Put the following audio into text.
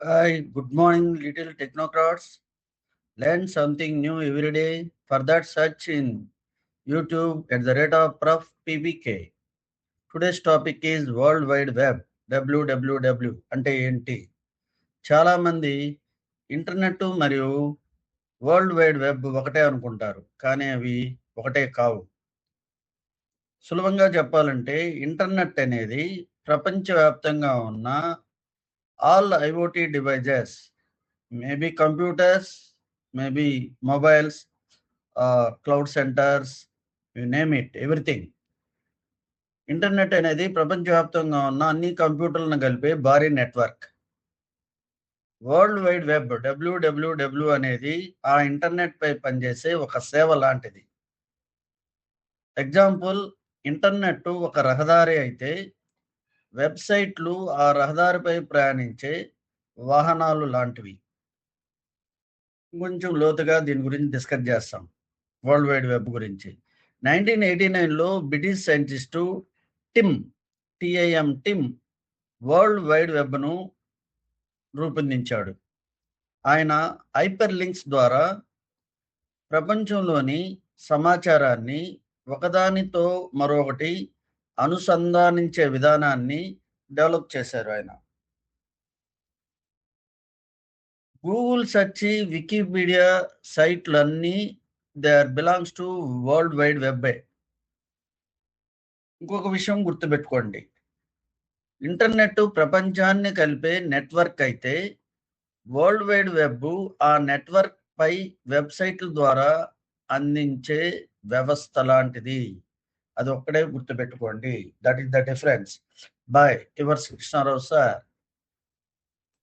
Hi, good morning, little technocrats. Learn something new every day. For that, search in YouTube at the rate of Prof. PBK. Today's topic is World Wide Web. WWW అంటే ఏంటి? చాలా మంది internet మరియు world wide web ఒకటే అనుకుంటారు. కానీ అవి ఒకటే కావు. సులభంగా చెప్పాలంటే ఇంటర్నెట్ అనేది ప్రపంచవ్యాప్తంగా ఉన్న all IoT devices, maybe computers, maybe mobiles, cloud centers, you name it everything. Internet అనేది ప్రపంచవ్యాప్తంగా ఉన్న అన్ని కంప్యూటర్లను కలిపే భారీ network. World wide web W W W అనేది ఆ ఇంటర్నెట్ పై పనిచేసే ఒక సేవ లాంటిది. ఎగ్జాంపుల్, ఇంటర్నెట్ ఒక రహదారి అయితే వెబ్సైట్లు ఆ రహదారిపై ప్రయాణించే వాహనాలు లాంటివి. కొంచెం లోతుగా దీని గురించి డిస్కస్ చేస్తాం. వరల్డ్ వైడ్ వెబ్ గురించి 1989లో British scientist Tim world wide వెబ్ను రూపొందించాడు. ఆయన హైపర్ లింక్స్ ద్వారా ప్రపంచంలోని సమాచారాన్ని ఒకదానితో మరొకటి అనుసంధానించే విధానాన్ని డెవలప్ చేశారు ఆయన. గూగుల్ సెర్చ్, వికీపీడియా సైట్లన్నీ they belongs to world wide వెబ్బే. ఇంకొక విషయం గుర్తుపెట్టుకోండి, ఇంటర్నెట్ ప్రపంచాన్ని కలిపే నెట్వర్క్ అయితే వరల్డ్ వైడ్ వెబ్ ఆ నెట్వర్క్ పై వెబ్సైట్ల ద్వారా అందించే వ్యవస్థ లాంటిది. అది ఒక్కడే గుర్తుపెట్టుకోండి. That is the difference. Bye yours Krishnarao sir.